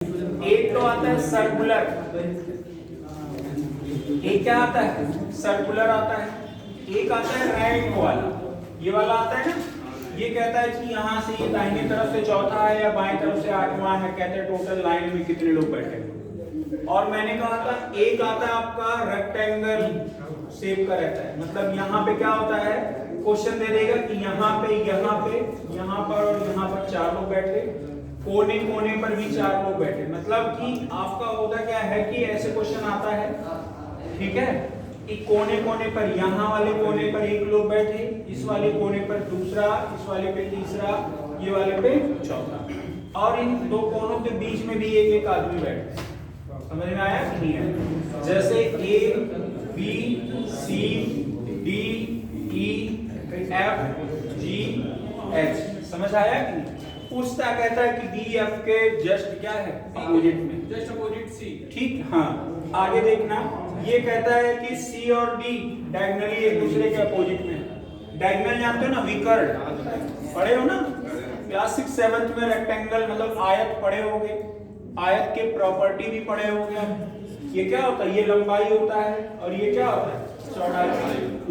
एक तो आता है सर्कुलर, एक क्या आता है सर्कुलर आता है, एक आता है राइट वाला, ये वाला आता है ना, ये कहता है कि यहाँ से ये दाहिनी तरफ से चौथा है या बाएं तरफ से आठवां है, कहते हैं टोटल लाइन में कितने लोग बैठे हैं। और मैंने कहा था एक आता है आपका रेक्टेंगल शेप का रहता है, मतलब यहाँ पे क्या होता है क्वेश्चन दे देगा कि यहाँ पे यहाँ पर और यहाँ पर 4 लोग बैठे, कोने कोने पर भी 4 लोग बैठे, मतलब कि आपका होता क्या है कि ऐसे क्वेश्चन आता है, ठीक है, कि कोने कोने पर यहाँ वाले कोने पर 1 लोग बैठे, इस वाले कोने पर दूसरा, इस वाले पे तीसरा, ये वाले पे चौथा, और इन दो कोनों के बीच में भी एक आदमी बैठे। समझ में आया कि नहीं है? जैसे A B C D E F G H, समझ आया कि नहीं? पूछता कहता है कि डी एफ के जस्ट क्या है अपोजिट में, जस्ट अपोजिट सी, ठीक। हाँ आगे देखना, ये कहता है कि सी और डी डायगोनली एक दूसरे के अपोजिट में। डायगोनल जानते हो ना, विकर्ण पढ़े हो ना क्लास 6 7th में, रेक्टेंगल मतलब आयत पढ़े होगे, आयत के प्रॉपर्टी भी पढ़े होंगे। ये क्या होता है, ये लंबाई होता है और ये क्या होता है चौड़ाई,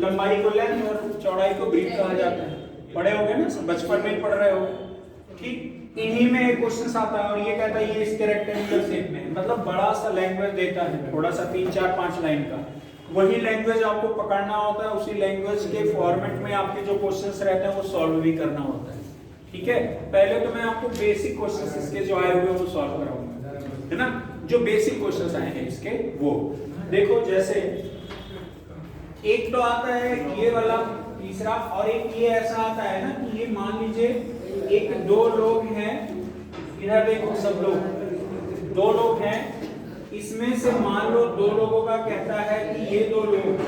लंबाई को लेंथ और चौड़ाई को ब्रीथ कहा जाता है, पढ़े होगे ना, बचपन में ही पढ़ रहे हो, ठीक। इन्हीं में एक क्वेश्चन आता है और ये कहता है ये इसके रेक्टेंगुलर शेप में, मतलब बड़ा सा लैंग्वेज देता है, थोड़ा सा 3 4 5 लाइन का, वही लैंग्वेज आपको पकड़ना होता है, उसी लैंग्वेज के फॉर्मेट में आपके जो क्वेश्चंस रहते हैं वो सॉल्व भी करना होता है, ठीक है। पहले तो मैं आपको बेसिक क्वेश्चंस इसके जो आए हुए वो सॉल्व कराऊंगा, है ना, जो बेसिक क्वेश्चंस आए हैं इसके वो देखो। जैसे एक तो आता है ये वाला तीसरा, और एक ये ऐसा आता है ना कि ये मान लीजिए एक 2 लोग हैं, इधर देखो सब लोग 2 लोग हैं, इसमें से मान लो 2 लोगों का कहता है कि ये 2 लोग,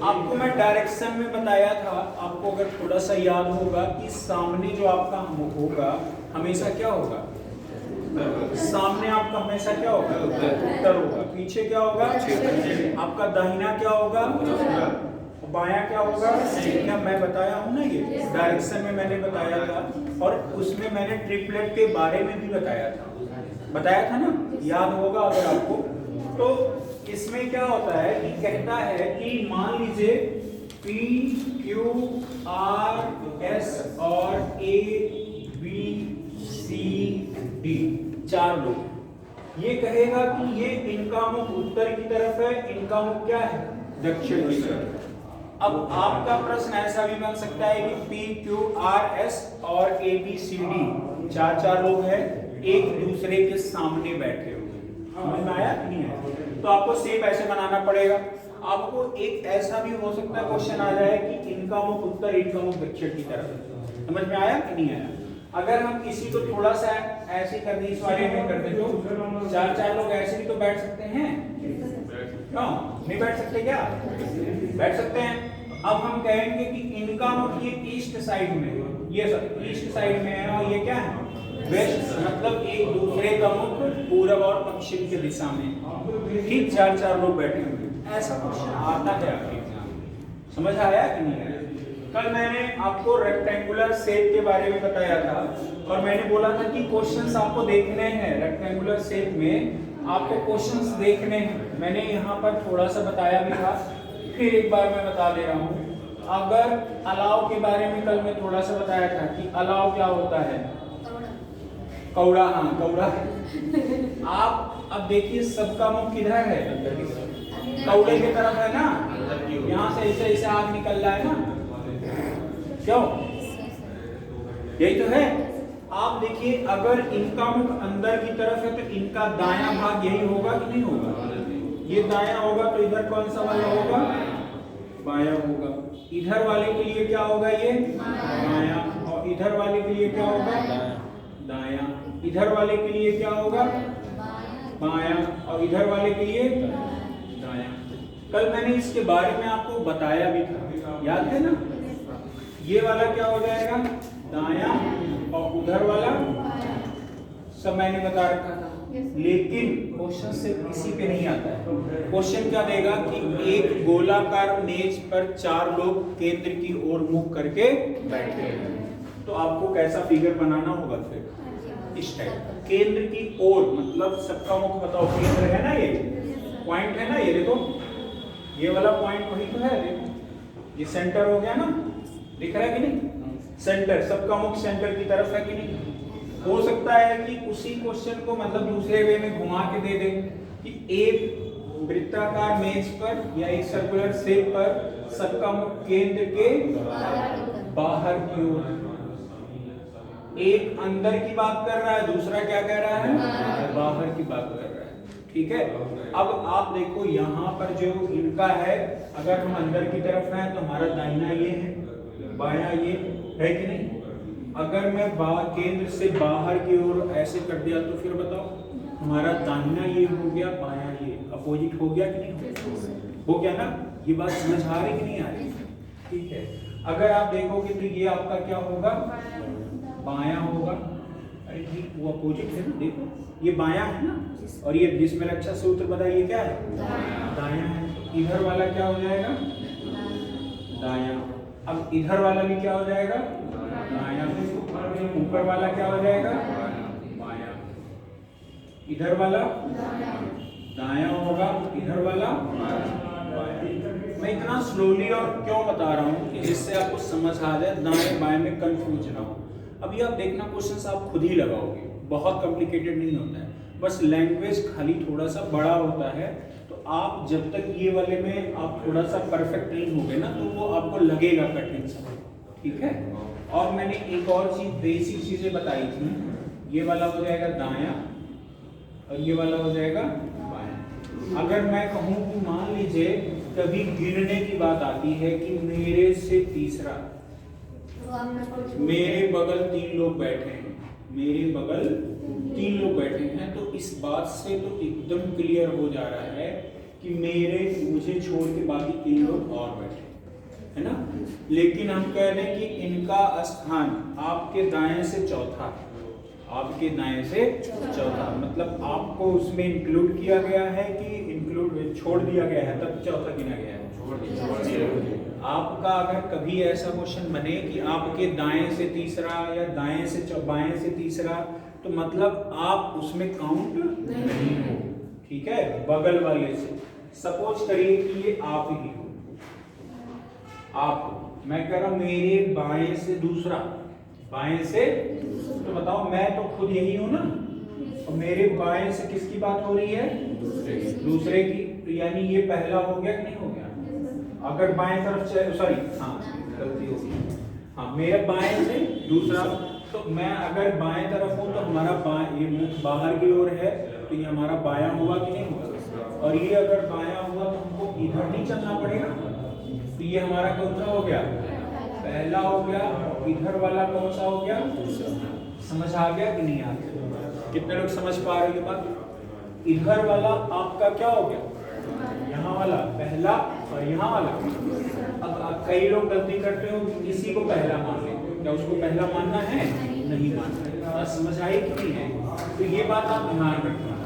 आपको मैं डायरेक्शन में बताया था, आपको अगर थोड़ा सा याद होगा कि सामने जो आपका होगा हमेशा क्या होगा, सामने आपका हमेशा क्या होगा उत्तर होगा, पीछे क्या होगा आपका दाहिना क्या होगा, बायां क्या होगा, क्या मैं बताया हूं ना, ये डायरेक्शन में मैंने बताया था, और उसमें मैंने ट्रिपलेट के बारे में भी बताया था ना, याद होगा अगर आपको। तो इसमें क्या होता है कि कहता है कि मान लीजिए P Q R S और A B C D 4 लोग, ये कहेगा कि ये इनका मुख उत्तर की तरफ है, इनका मुख क्या है दक्षिण की तरफ। अब आपका प्रश्न ऐसा भी बन सकता है कि P Q R S और A B C D 4 लोग हैं, एक दूसरे के सामने बैठे हुए, समझ में आया नहीं है? तो आपको शेप ऐसे बनाना पड़ेगा। आपको एक ऐसा भी हो सकता है क्वेश्चन आ जाए कि इनका मुख उत्तर इनका मुख दक्षिण की तरफ, समझ में आया कि नहीं आया? अगर हम किसी को थोड़ा सा ऐसे कर दें, इस वाले में कर दें, तो 4 लोग ऐसे भी तो बैठ सकते हैं, क्यों नहीं बैठ सकते, क्या बैठ सकते हैं। अब हम कहेंगे कि इनका मुख ये ईस्ट साइड में, ये सब ईस्ट साइड में है, और ये क्या है वेस्ट, मतलब एक दूसरे का मुख पूरब और पश्चिम की दिशा में, ठीक 4 लोग बैठे हुए, ऐसा क्वेश्चन आता है आपके एग्जाम में, समझ आया कि नहीं आया? कल मैंने आपको रेक्टेंगुलर शेप के बारे में बताया था, और मैंने बोला था कि क्वेश्चंस आपको देखने हैं रेक्टेंगुलर शेप में, आपको क्वेश्चंस देखने हैं। मैंने यहाँ पर थोड़ा सा बताया भी था, फिर एक बार मैं बता दे रहा हूँ। अगर अलाव के बारे में कल मैं थोड़ा सा बताया था कि अलाव क्या होता है, कौड़ा, हाँ कौड़ा। आप अब देखिए सबका मुख किधर है, कौड़े की तरफ है ना, यहाँ से ऐसे ऐसे आग निकल रहा है ना, क्यों, यही तो है। आप देखिए अगर इनका मुख अंदर की तरफ है तो इनका दायां भाग यही होगा कि नहीं होगा, ये दायां होगा तो इधर कौन सा वाला होगा, बायां होगा। इधर वाले के लिए क्या होगा, ये बायां, और इधर वाले के लिए क्या होगा दायां, इधर वाले के लिए क्या होगा बायां, और इधर वाले के लिए दायां। कल मैंने इसके बारे में आपको बताया भी था, याद है ना, ये वाला क्या हो जाएगा दायां, और उधर वाला सब मैंने बता रखा था। लेकिन क्वेश्चन सिर्फ इसी पे नहीं आता है, क्वेश्चन क्या देगा कि एक गोलाकार मेज पर 4 लोग केंद्र की ओर मुख करके बैठे हैं, तो आपको कैसा फिगर बनाना होगा फिर इस टाइप केंद्र की ओर, मतलब सबका मुख बताओ केंद्र है ना, ये पॉइंट है ना, ये देखो ये वाला पॉइंट वही तो है, देखो ये सेंटर हो गया ना, दिख रहा है कि नहीं, सेंटर, सबका मुख सेंटर की तरफ है कि नहीं। हो सकता है कि उसी क्वेश्चन को मतलब दूसरे वे में घुमा के दे दे कि एक वृत्ताकार मेज पर या एक सर्कुलर शेप पर सबका मुख केंद्र के बाहर की ओर, एक अंदर की बात कर रहा है, दूसरा क्या कह रहा है, बाहर की बात कर रहा है। ठीक है, अब आप देखो यहाँ पर जो इनका है, अगर हम अंदर की तरफ हैं तो हमारा दाहिना ये है, बायां ये है कि नहीं। अगर मैं केंद्र से बाहर की ओर ऐसे कर दिया तो फिर बताओ हमारा दाहिना ये हो गया, बायां ये, अपोजिट हो गया कि नहीं, हो गया ना। ये बात समझ आ रही कि नहीं आ रही? ठीक है, अगर आप देखोगे तो ये आपका क्या होगा, बायां होगा। अरे ठीक, वो अपोजिट है ना, देखो ये बायां है ना, और ये जिसमें अच्छा सूत्र बताइए क्या है, दायां है। तो इधर वाला क्या हो जाएगा, दायां। अब इधर वाला भी क्या हो जाएगा, दायां। ऊपर वाला क्या हो जाएगा, बायां। इधर वाला दायां होगा, इधर वाला बायां। मैं इतना स्लोली और क्यों बता रहा हूँ कि जिससे आपको समझ आ जाए, दाएं बाएं में कंफ्यूज ना हो। अभी आप देखना क्वेश्चंस आप खुद ही लगाओगे, बहुत कॉम्प्लिकेटेड नहीं होता है, बस लैंग्वेज खाली थोड़ा सा बड़ा होता है। तो आप जब तक ये वाले में आप थोड़ा सा परफेक्ट नहीं होगे ना, तो वो आपको लगेगा कठिन सा। ठीक है, और मैंने एक और चीज बेसिक चीजें बताई थी, ये वाला हो जाएगा दायां और ये वाला हो जाएगा बायां। अगर मैं कहूँ कि मान लीजिए कभी गिरने की बात आती है कि मेरे से तीसरा, मेरे बगल 3 लोग बैठे हैं, मेरे बगल 3 लोग बैठे हैं, तो इस बात से तो एकदम क्लियर हो जा रहा है कि मुझे छोड़ के बाकी 3 लोग और बैठे है ना। लेकिन हम कह रहे हैं कि इनका स्थान आपके दाएं से चौथा, आपके दाएं से चौथा, मतलब आपको उसमें इंक्लूड किया गया है कि इंक्लूड छोड़ दिया गया है, तब चौथा गिना गया है, छोड़ दिया। आपका अगर कभी ऐसा क्वेश्चन बने कि आपके दाएं से तीसरा या दाएं से बाएं से तीसरा, तो मतलब आप उसमें काउंट नहीं हो। ठीक है, बगल वाले से सपोज करिए कि ये आप ही हो, आप, मैं कह रहा हूं मेरे बाएं से दूसरा, बाएं से, तो बताओ मैं तो खुद यही हूं ना, और मेरे बाएं से किसकी बात हो रही है, दूसरे की। तो यानी ये पहला हो गया कि नहीं हो गया। अगर बाएं तरफ से, सॉरी हाँ गलती हो गई, हाँ मेरे बाएं से दूसरा, तो मैं अगर बाएं तरफ हूं तो हमारा ये मुख बाहर की ओर है, तो ये हमारा बायां हुआ कि नहीं हुआ। और ये अगर बायां हुआ तो हमको इधर नहीं चलना पड़ेगा, तो ये हमारा कौन सा हो गया, पहला हो गया। इधर वाला कौन सा हो गया, समझ आ गया कि नहीं आ गया, कितने लोग समझ पा रहे हो बात। इधर वाला आपका क्या हो गया, यहाँ वाला पहला, और यहाँ वाला। अब कई लोग गलती करते हो किसी को पहला मान लेते, क्या उसको पहला मानना है, नहीं मानना है। समझ आई कि नहीं है, तो ये बात आप ध्यान रखना।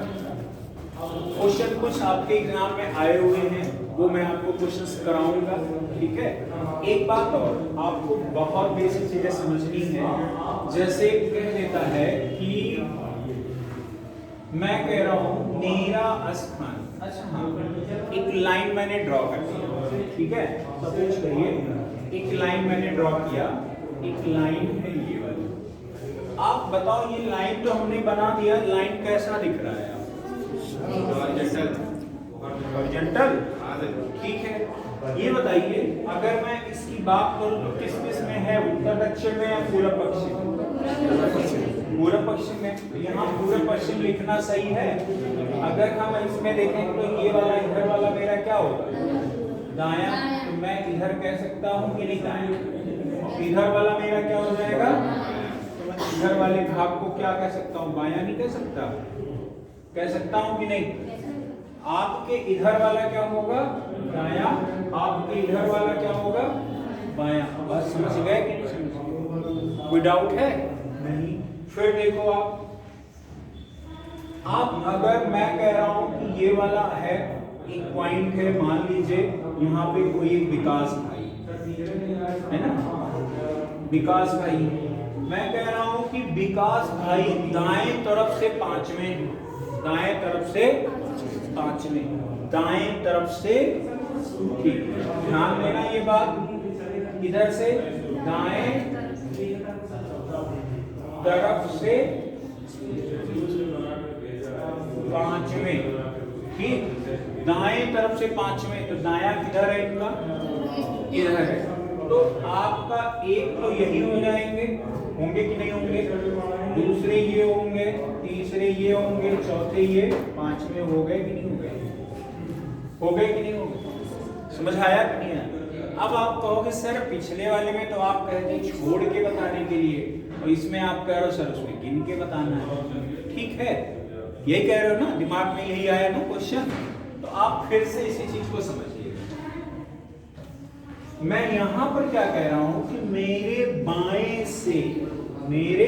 क्वेश्चन कुछ आपके एग्जाम में आए हुए हैं, वो मैं आपको क्वेश्चंस कराऊंगा। ठीक है, एक बात और आपको बहुत बेसिक चीजें समझनी है। जैसे कह देता है कि मैं कह रहा हूं मेरा स्थान, अच्छा हाँ, एक लाइन मैंने ड्रॉ कर दिया, ठीक है, सपोज करिए एक लाइन मैंने ड्रॉ किया, एक लाइन है ये वाली। आप बताओ ये लाइन तो हमने बना दिया, लाइन कैसा दिख रहा है, हॉरिजॉन्टल, ठीक है। ये बताइए अगर मैं इसकी बात करूं तो किस किस में है, उत्तर दक्षिण में या पूर्व पश्चिम, पूर्व पश्चिम में। यहाँ पूर्व पश्चिम लिखना सही है। अगर हम इसमें देखें तो ये वाला इधर वाला मेरा क्या होगा, दायां, तो मैं इधर कह सकता हूँ कि नहीं दायां। इधर वाला मेरा क्या हो जाएगा, तो मैं इधर वाले भाग को क्या कह सकता हूँ, बायां नहीं कह सकता, कह सकता हूँ कि नहीं। आपके इधर वाला क्या होगा, दायां, आपके इधर वाला क्या होगा, बायां। बस समझ गए कि नहीं समझ, कोई डाउट है, नहीं। फिर देखो आप अगर मैं कह रहा हूं कि ये वाला है, एक पॉइंट है, मान लीजिए यहाँ पे कोई एक विकास भाई है ना, विकास भाई, मैं कह रहा हूं कि विकास भाई दाएं तरफ से पांचवें, दाएं तरफ से पांचवें, दाएं तरफ से, ठीक, ध्यान देना ये बात, इधर से दाएं तरफ से पांचवें, ठीक, दाएं तरफ से पांचवें, तो दाया किधर है इनका, इधर है, तो आपका एक तो यही हो जाएंगे, होंगे कि नहीं होंगे, दूसरे ये होंगे, तीसरे ये होंगे, चौथे ये, पांचवें हो गए कि नहीं हो गए, हो गए कि नहीं हो गए, समझ आया कि नहीं आया। अब आप कहोगे सर पिछले वाले में तो आप कहते छोड़ के बताने के लिए, और इसमें आप कह रहे हो सर उसमें गिन के बताना है, ठीक है, यही कह रहे हो ना, दिमाग में यही आया ना क्वेश्चन, तो आप फिर से इसी चीज को समझिए। मैं यहां पर क्या कह रहा हूं कि मेरे बाएं से, मेरे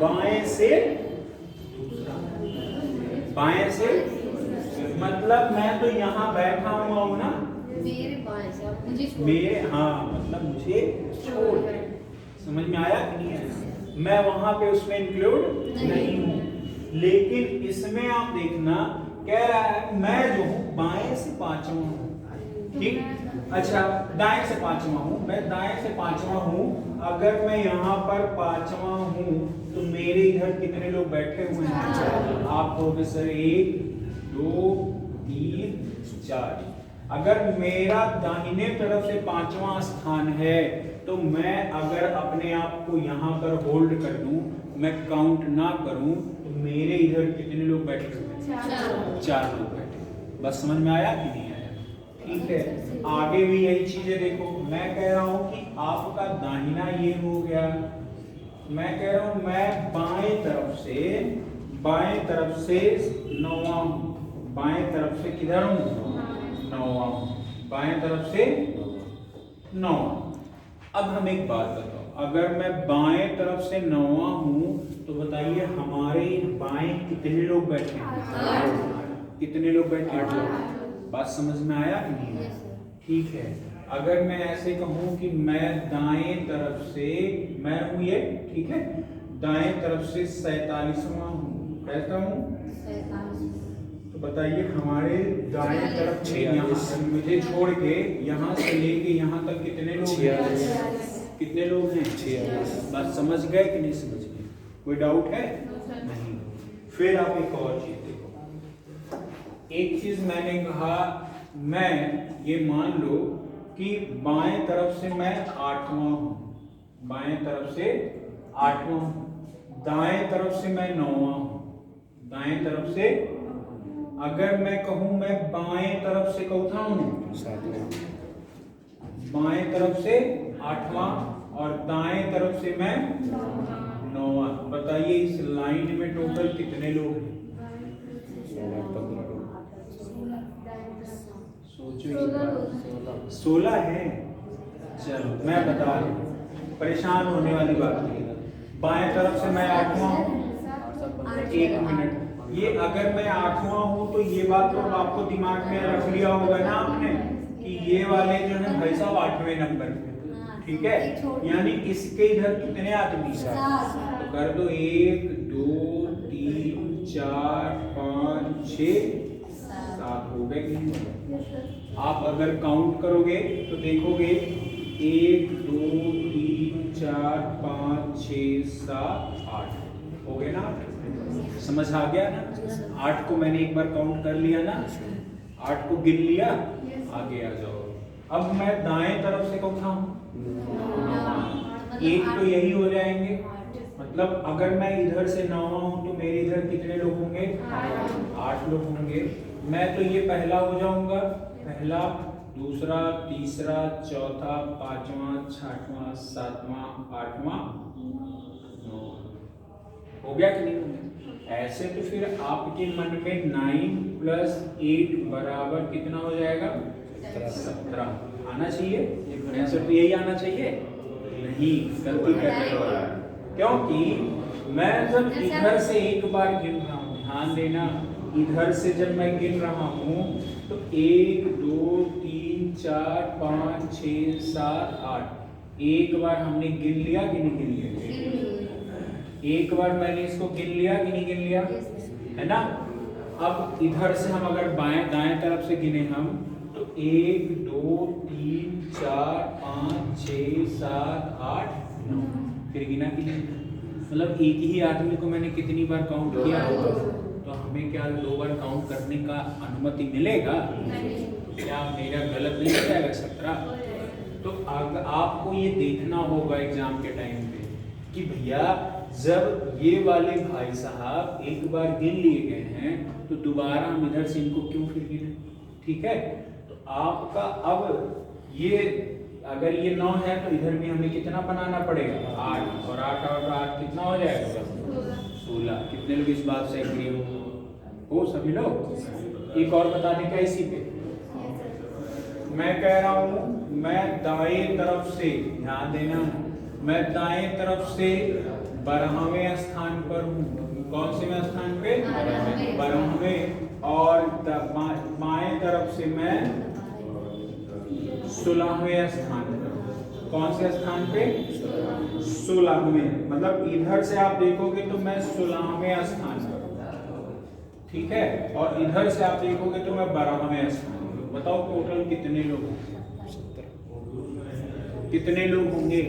बाएं से बाएं से, मतलब मैं तो यहां बैठा हुआ हूं ना, मेरे बाएं से आप मुझे छोड़, मेरे, हाँ मतलब मुझे छोड़, समझ में आया कि नहीं आया, मैं वहां पे उसमें इंक्लूड नहीं हूं, लेकिन इसमें आप देखना कह रहा है मैं जो हूं बाएं से पांचवा हूं, ठीक, अच्छा दाएं से पांचवा हूं, मैं दाएं से पांचवा हूं, अगर मैं यहाँ पर पांचवा हूं तो मेरे इधर कितने लोग बैठे हुए हैं, आप कहोगे सर 1 2 3 4, अगर मेरा दाहिने तरफ से पांचवा स्थान है तो मैं अगर अपने आप को यहाँ पर होल्ड कर दूं, मैं काउंट ना करूं, तो मेरे इधर कितने लोग बैठे हुए हैं, 4 लोग बैठे, बस समझ में आया कि नहीं आया, ठीक है। आगे भी यही चीजें देखो, मैं कह रहा हूं कि आपका दाहिना ये हो गया, मैं कह रहा हूं मैं बाएं तरफ से 9वां हूं, बाएं तरफ से किधर हूं, 9वां हूं, बाएं तरफ से 9वां। अब हम एक बात बताओ, अगर मैं बाएं तरफ से 9वां हूं तो बताइए हमारे बाएं कितने लोग बैठे हैं, कितने लोग बैठे हैं, बात समझ में आया कि नहीं, ठीक है। अगर मैं ऐसे कहूं कि मैं दाएं तरफ से, मैं हूं ये, ठीक है, दाएं तरफ से 47वां हूं, कहता हूं, तो बताइए हमारे दाएं तरफ से यहाँ मुझे छोड़ के यहाँ से लेके यहाँ तक कितने लोग हैं, कितने लोग हैं, बात समझ गए कि नहीं समझ गए, कोई डाउट है नहीं। फिर आप एक और चीज देखो, एक चीज मैंने कहा, मैं ये मान लो कि बाएं तरफ से मैं 8वां हूं, बाएं तरफ से 8वां हूं, दाएं तरफ से मैं 9वां हूं, दाएं तरफ से, अगर मैं कहूं मैं बाएं तरफ से चौथा हूं, बाएं तरफ से 8वां और दाएं तरफ से मैं 9वां, बताइए इस लाइन में टोटल कितने लोग हैं, सोचो, 16 है। चलो मैं बता रहा हूं, परेशान होने वाली बात नहीं, बाएं तरफ से मैं 8वां हूं, 1 मिनट, ये अगर मैं 8वां हूं तो ये बात तो आपको दिमाग में रख लिया होगा ना आपने कि ये वाले जो है भाई साहब 8वें नंबर पे, ठीक है, यानी इसके इधर कितने आदमी, तो कर दो 1 2 3 4 5 6 7 हो गए कि नहीं, आप अगर काउंट करोगे तो देखोगे 1 2 3 4 5 6 7 8 हो गए ना, समझ आ गया ना, 8 को मैंने एक बार काउंट कर लिया ना, 8 को गिन लिया, आगे आ जाओ। अब मैं दाएं तरफ से कौन सा हूं, 1 तो यही हो जाएंगे, मतलब अगर मैं इधर से 9वां हूं तो मेरे इधर कितने लोग होंगे, 8 लोग होंगे, मैं तो ये पहला हो जाऊंगा, पहला, दूसरा, तीसरा, चौथा, 5वां, 6वां, 7वां, 8वां, 9वां, हो गया कि नहीं हो गया। ऐसे तो फिर आपके मन में 9 + 8 बराबर कितना हो जाएगा, 17 आना चाहिए, आंसर तो यही आना चाहिए, नहीं गलती कर रहे हो, क्योंकि मैं जब इधर से एक बार गिन रहा हूं, ध्यान देना, इधर से जब मैं गिन रहा हूं तो 1 2 3 4 5 6 7 8, एक बार हमने गिन लिया कि नहीं गिन लिया? एक बार मैंने इसको गिन लिया कि नहीं गिन लिया, है ना। अब इधर से हम अगर बाएं दाएं तरफ से गिने हम तो 1 2 3 4 5 6 7 8 9, फिर गिना कि नहीं? मतलब एक ही आदमी को मैंने कितनी बार काउंट किया होगा, तो हमें क्या 2 बार काउंट करने का अनुमति मिलेगा? क्या मेरा गलत नहीं हो जाएगा 17? तो आपको ये देखना होगा एग्जाम के टाइम पे कि भैया जब ये वाले भाई साहब एक बार गिन लिए गए हैं तो दोबारा हम इधर से इनको क्यों फिर गिने? ठीक है, तो आपका अब ये अगर ये 9 है तो इधर भी हमें कितना बनाना पड़ेगा? 8, और 8 और 8 कितना हो जाएगा? 16। कितने लोग इस बात से एग्री हो सभी लोग? एक और बता दें क्या इसी पे? मैं कह रहा हूं मैं दाएं तरफ से, ध्यान देना, मैं दाएं तरफ से 12वें स्थान पर हूँ। कौन से में स्थान पे? 12वें। और बाएं तरफ से मैं 16वें स्थान पर। कौन से स्थान पे? 16वें। मतलब इधर से आप देखोगे तो मैं 16वें स्थान पर, ठीक है, और इधर से आप देखोगे तो मैं 12वें स्थान पर। बताओ टोटल कितने लोग होंगे? कितने लोग होंगे?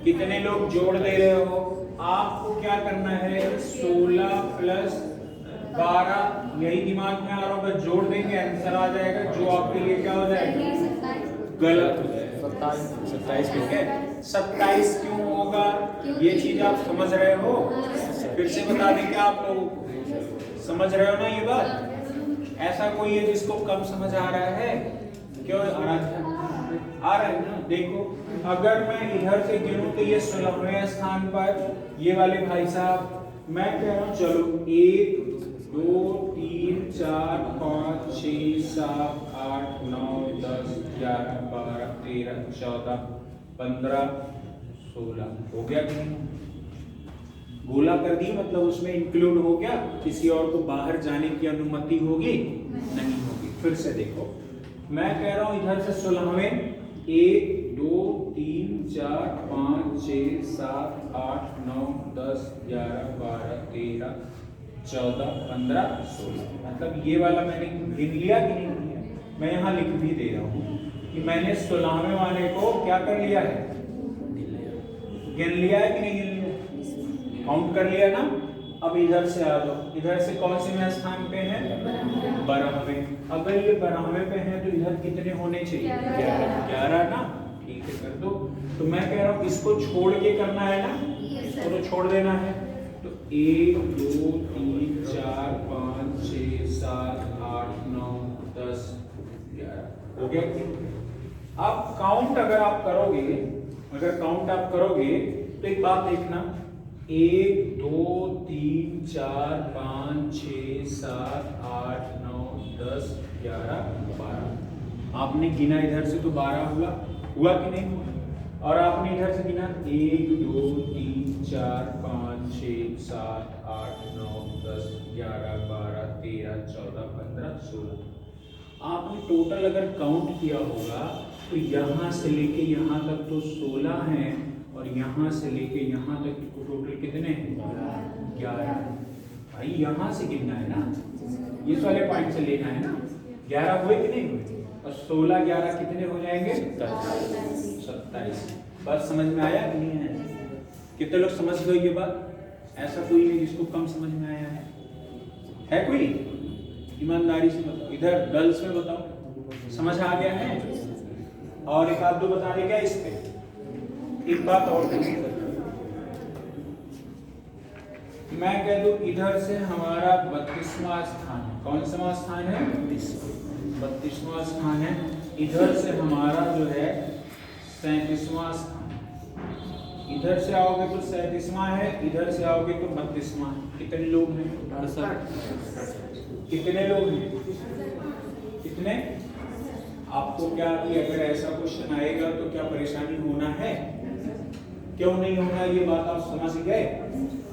कितने लोग जोड़ दे रहे हो? आपको क्या करना है? 16 प्लस 12, यही दिमाग में आ रहा होगा, जोड़ देंगे आंसर आ जाएगा, जो आपके लिए क्या हो जाएगा? गलत हो जाएगा। 27। ठीक है, 27 क्यों होगा? ये चीज आप समझ रहे हो? फिर से बता दें क्या आप लोगों को? समझ रहे हो ना ये बात? ऐसा कोई है जिसको कम समझ आ रहा है? क्यों आ रहा है ना? देखो, अगर मैं इधर से गिनूं तो ये 16वें स्थान पर ये वाले भाई साहब, मैं कह रहा हूं चलो 1 2 3 4 5 6 7 8 9 10 11 12 13 14 15 16 हो गया कि नहीं? गोला कर दी, मतलब उसमें इंक्लूड हो गया। किसी और को बाहर जाने की अनुमति होगी? नहीं होगी। फिर से देखो, मैं कह रहा हूं इधर से 16वें 1 2 3 4 5 6 7 8 9 10 11 12 13 14 15 16। मतलब ये वाला मैंने गिन लिया कि नहीं लिया? मैं यहाँ लिख भी दे रहा हूँ कि मैंने 16वें वाले को क्या कर लिया है? गिन लिया है कि नहीं गिन लिया? काउंट कर लिया ना। अब इधर से आ जाओ, इधर से कौन से में स्थान पे है? 12वें। अगर ये 12वें पे है तो इधर कितने होने चाहिए? 11 ना। ठीक है, कर दो। तो मैं कह रहा हूँ इसको छोड़ के करना है ना, इसको तो छोड़ देना है। तो 1 2 3 4 5 6 7 8 9 10 11 हो गया। अब काउंट अगर आप करोगे, तो एक बात देखना, 1 2 3 4 5 6 7 8 9 10 11 12। आपने गिना इधर से तो 12 हुआ कि नहीं हुआ? और आपने इधर से गिना 1 2 3 4 5 6 7 8 9 10 11 12 13 14 15 16। आपने टोटल अगर काउंट किया होगा तो यहाँ से लेके यहाँ तक तो 16 हैं, और यहाँ से लेके यहाँ तक टोटल कितने हैं? 11। भाई यहाँ से गिनना है ना, इस वाले पॉइंट से लेना है ना। 11 हुए कि नहीं हुए? और 16 11 कितने हो जाएंगे? 27। बात समझ में आया कि नहीं आया? कितने लोग समझ गए ये बात? ऐसा कोई नहीं जिसको कम समझ में आया है कोई? ईमानदारी से बताओ, इधर गर्ल्स में बताओ, समझ आ गया है? और एक आध दो बता दे क्या इस पे? एक बात और मैं कह दूं इधर से हमारा 32वां स्थान है। कौन सा स्थान है? 32वां स्थान है। इधर से हमारा जो है 37वां स्थान है। इधर से आओगे तो 37वां है, इधर से आओगे तो 32वां है। कितने लोग हैं? कितने लोग हैं? कितने? आपको क्या कि अगर ऐसा क्वेश्चन आएगा तो क्या परेशानी होना है? क्यों नहीं होना? ये बात आप समझ गए?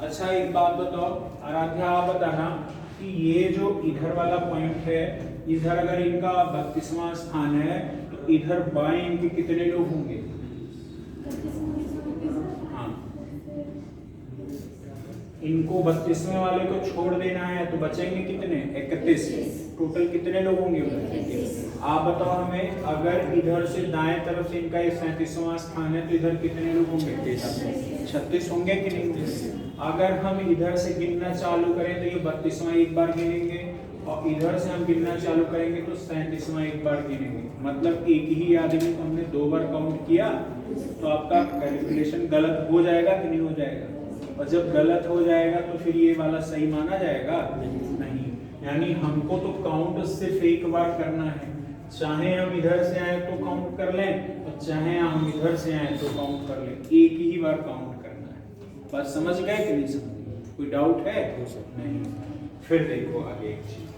अच्छा एक बात बताओ आराध्या, आप बताना कि ये जो इधर वाला पॉइंट है, इधर अगर इनका 32वां स्थान है तो इधर बाएं इनके कितने लोग होंगे? हाँ, इनको 32वें वाले को छोड़ देना है तो बचेंगे कितने? 31। टोटल कितने लोग होंगे? 32। आप बताओ हमें, अगर इधर से दाएं तरफ से इनका 37वां स्थान है तो इधर कितने लोग होंगे? 36 होंगे कि नहीं? अगर हम इधर से गिनना चालू करें तो ये 32वां एक बार गिनेंगे, और इधर से हम गिनना चालू करेंगे तो 37वां एक बार गिनेंगे। मतलब एक ही आदमी को हमने 2 बार काउंट किया, तो आपका कैलकुलेशन गलत हो जाएगा कि नहीं हो जाएगा? और जब गलत हो जाएगा तो फिर ये वाला सही माना जाएगा? नहीं। यानी हमको तो काउंट सिर्फ एक बार करना है, चाहे हम इधर से आए तो काउंट कर लें और चाहे हम इधर से आए तो काउंट कर लें, एक ही बार काउंट करना है। बात समझ गए कि नहीं समझ? कोई डाउट है? नहीं। फिर देखो आगे एक चीज,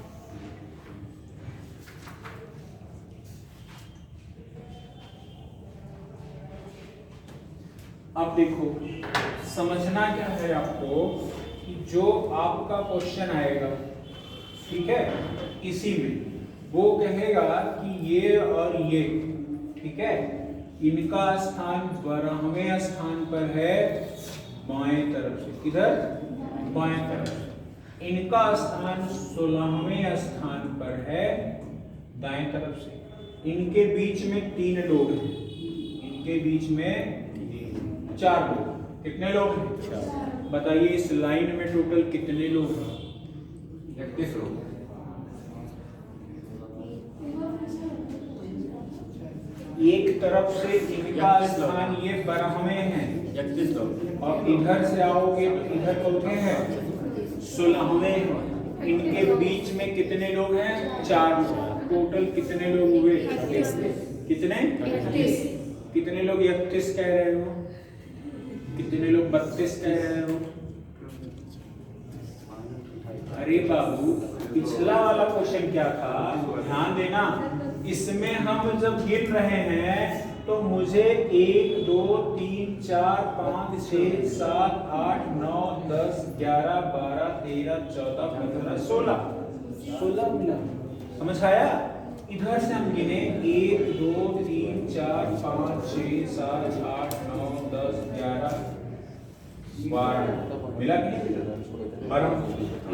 अब देखो समझना क्या है आपको कि जो आपका क्वेश्चन आएगा, ठीक है, इसी में वो कहेगा कि ये और ये, ठीक है, इनका स्थान 12वें स्थान पर है बाएं तरफ से, किधर? बाएं तरफ। इनका स्थान 16वें स्थान पर है दाएं तरफ से। इनके बीच में 3 लोग हैं, इनके बीच में 4 लोग। कितने लोग हैं? बताइए इस लाइन में टोटल कितने लोग हैं? 31 लोग। एक तरफ से इनका स्थान ये 12वें है 31 लोग, और इधर से आओगे तो इधर चौथे हैं 16वें। इनके बीच में कितने लोग हैं? 4 लोग। टोटल कितने लोग हुए? कितने? 31। कितने लोग 31 कह रहे हो? कितने लोग 32 कह रहे हो? अरे बाबू, पिछला वाला क्वेश्चन क्या था? ध्यान देना, इसमें हम जब गिन रहे हैं तो मुझे 1 2 3 4 5 6 7 8 9 10 11 12 13 14 15 16 मिला। समझ आया? इधर से हम गिने 1 2 3 4 5 6 7 8 9 10 11 12 मिला कि नहीं? और हम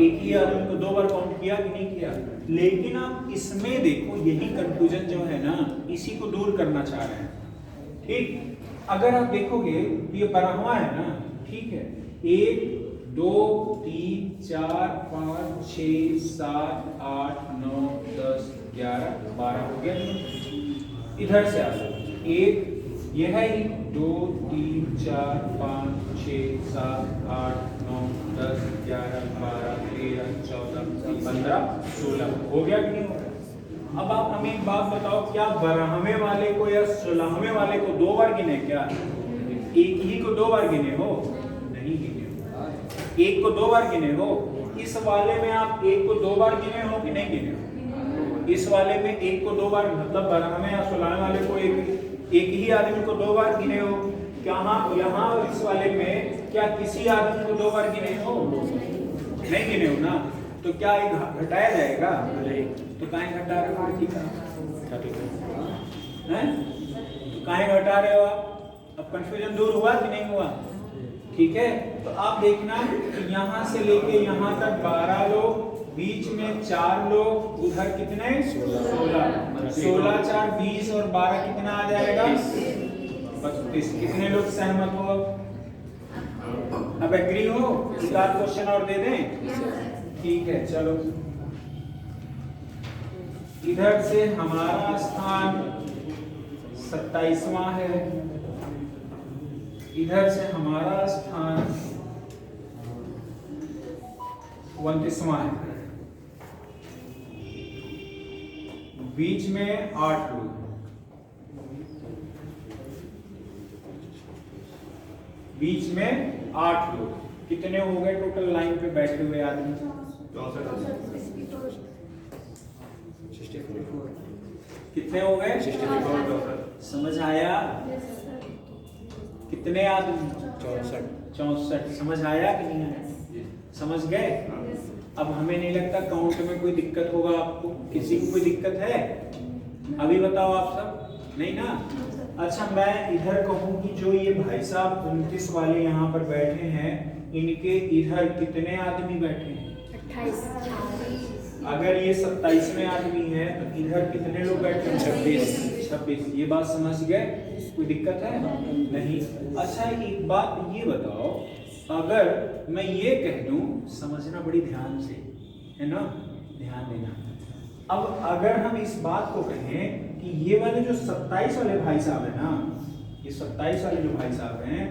एक ही आदमी को 2 बार काउंट किया कि नहीं किया? लेकिन आप इसमें देखो, यही कंफ्यूजन जो है ना, इसी को दूर करना चाह रहे हैं। ठीक, अगर आप देखोगे तो ये 12वां है ना, ठीक है, 1 2 3 4 5 6 7 8 9 10 11 12 हो गया। इधर से आ 1 यह है 2 3 4 5 6 7 8 9 10 11 12 13 14 15 16 हो गया कि नहीं हो गया? अब आप हमें एक बात बताओ, क्या 12वें वाले को या 16वें वाले को 2 बार गिने? क्या एक ही को 2 बार गिने हो? नहीं गिने हो। एक को 2 बार गिने हो? इस वाले में आप एक को 2 बार गिने हो कि नहीं गिने हो? इस वाले में एक को 2 बार, मतलब 12वें या 16वें वाले को एक ही आदमी को 2 बार गिने हो? यहाँ और इस वाले में क्या किसी आदमी को 2 बार गिने हो? नहीं गिने हो ना, तो क्या ये घटाया जाएगा? तो काहे घटा रहे हो? ठीक है, तो काहे घटा रहे हो आप? अब कंफ्यूजन दूर हुआ कि नहीं हुआ? ठीक है, तो आप देखना यहाँ से लेके यहाँ तक 12 लोग, बीच में 4 लोग, उधर कितने? 16 4 20 और 12 कितना आ जाएगा? 32। कितने लोग सहमत हो? अब एग्री हो? एक आध क्वेश्चन और दे दें? ठीक है, चलो। इधर से हमारा स्थान 27वां है, इधर से हमारा स्थान 29वां है, बीच में 8 लोग, बीच में 8 लोग। कितने हो गए टोटल लाइन पे बैठे हुए आदमी? 64। कितने हो गए? 64। समझ आया? कितने आदमी? 64। समझ आया कि नहीं आया? समझ गए? अब हमें नहीं लगता काउंट में कोई दिक्कत होगा आपको। किसी को कोई दिक्कत है? अभी बताओ आप सब। नहीं ना। अच्छा मैं इधर कहूँ कि जो ये भाई साहब 29 वाले यहाँ पर बैठे हैं, इनके इधर कितने आदमी बैठे हैं? 28। अगर ये 27वें आदमी है तो इधर कितने लोग बैठे हैं? 26। ये बात समझ गए? कोई दिक्कत है? नहीं। अच्छा एक बात ये बताओ, अगर मैं ये कह दूं, समझना बड़ी ध्यान से, है ना, ध्यान देना। अब अगर हम इस बात को कहें कि ये वाले जो 27 वाले भाई साहब है ना, ये 27 वाले जो भाई साहब हैं,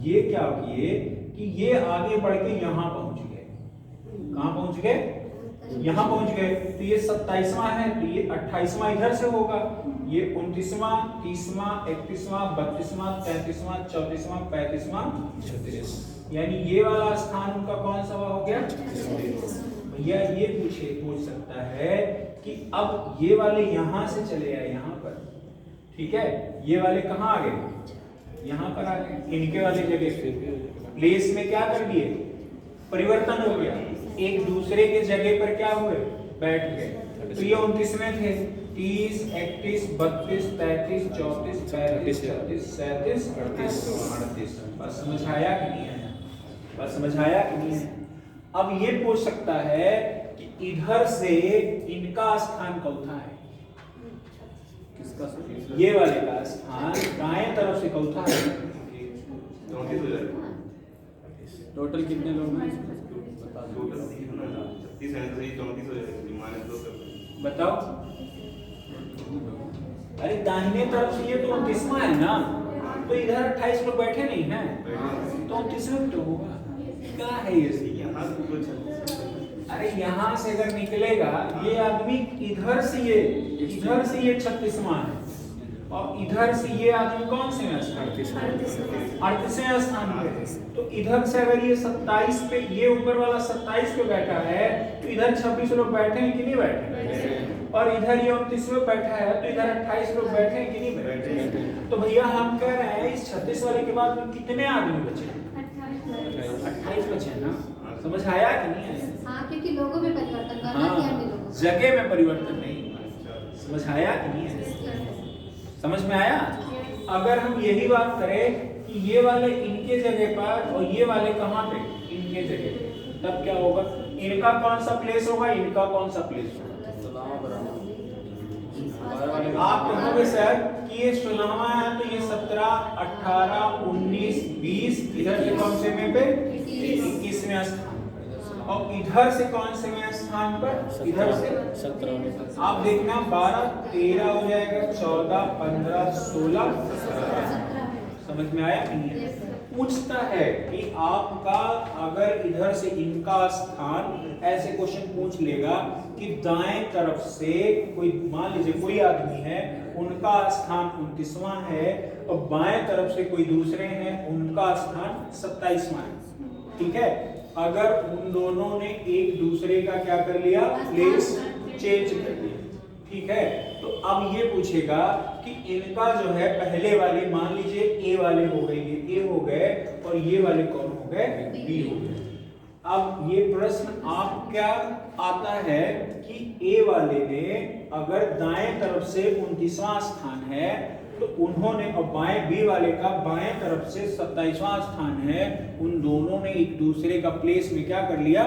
ये क्या किए कि ये आगे बढ़ के यहाँ पहुंच गए। कहाँ पहुंच गए? यहाँ पहुंच गए। तो ये 27वां है, तो ये 28वां इधर से होगा, ये 29वां, 30वां, 31वां, 32वां, 33वां, 34वां, 35वां, 36, यानी ये वाला स्थान उनका कौन सा हो गया? भैया ये पूछ सकता है कि अब ये वाले यहाँ से चले आए यहाँ पर, ठीक है, ये वाले कहाँ आ गए? यहाँ पर आ गए। इनके वाले जगह पे प्लेस में क्या कर दिए? परिवर्तन हो गया, एक दूसरे के जगह पर क्या हुए? बैठ गए। तो ये 29 में थे, 30, 31, 32, 33, 34, 35, 36, 37, 38। बस समझ आया कि नहीं आया? बस समझ आया कि नहीं है? अब ये पूछ सकता है कि इधर से इनका स्थान कौथा है? किसका? ये वाले का स्थान दाएं तरफ से कौथा है? टोटल कितने लोग हैं? बताओ। अरे दाहिने तरफ से ये तो 29वां है ना, तो इधर 28 लोग बैठे नहीं हैं, तो 29वां तो होगा। क्या है ये? अरे यहाँ से अगर निकलेगा ये आदमी, इधर से ये 36वां है, और इधर से ये आदमी कौन से में? 38वें स्थान पे। तो इधर से अगर ये 27 पे, ये ऊपर वाला 27 पे बैठा है, तो इधर 26 लोग बैठे हैं कि नहीं बैठे? और इधर ये 29 में बैठा है, तो इधर 28 लोग बैठे हैं कि नहीं बैठे? तो भैया हम कह रहे हैं इस 36 वाले के बाद कितने आदमी बचे? 28 बचे हैं ना। समझ आया कि नहीं आया? हाँ, क्योंकि लोगों में परिवर्तन करना है, हमने लोगों जगह में परिवर्तन नहीं। समझ आया कि नहीं आया? समझ में आया? अगर हम यही बात करें कि ये वाले इनके जगह पर और ये वाले कहाँ पे? इनके जगह पे, तब क्या होगा? इनका कौन सा प्लेस होगा? इनका कौन सा प्लेस होगा? आप कहोगे सर कि ये 16वां है, तो ये 17, 18, 19, 20, इधर से कौन से में पे? 21वें स्थान। और इधर से कौन से में स्थान पर? इधर से 17। आप देखना 12, 13 हो जाएगा, 14, 15, 16, 17। समझ में आया कि नहीं? पूछता है कि आपका अगर इधर से इनका स्थान, ऐसे क्वेश्चन पूछ लेगा कि दाएं तरफ से कोई, मान लीजिए कोई आदमी है, उनका स्थान 29वां है, और बाएं तरफ से कोई दूसरे हैं, उनका स्थान 27वां है, ठीक है। अगर उन दोनों ने एक दूसरे का क्या कर लिया? प्लेस चेंज कर लिया, ठीक है। तो अब ये पूछेगा कि इनका जो है पहले वाले, मान लीजिए ए वाले हो गए, ये ए हो गए, और ये वाले कौन हो गए? बी हो गए। अब ये प्रश्न आप क्या आता है कि ए वाले ने अगर दाएं तरफ से 29वां स्थान है, तो उन्होंने, और बाएं बी वाले का बाएं तरफ से 27वां स्थान है, उन दोनों ने एक दूसरे का प्लेस में क्या कर लिया?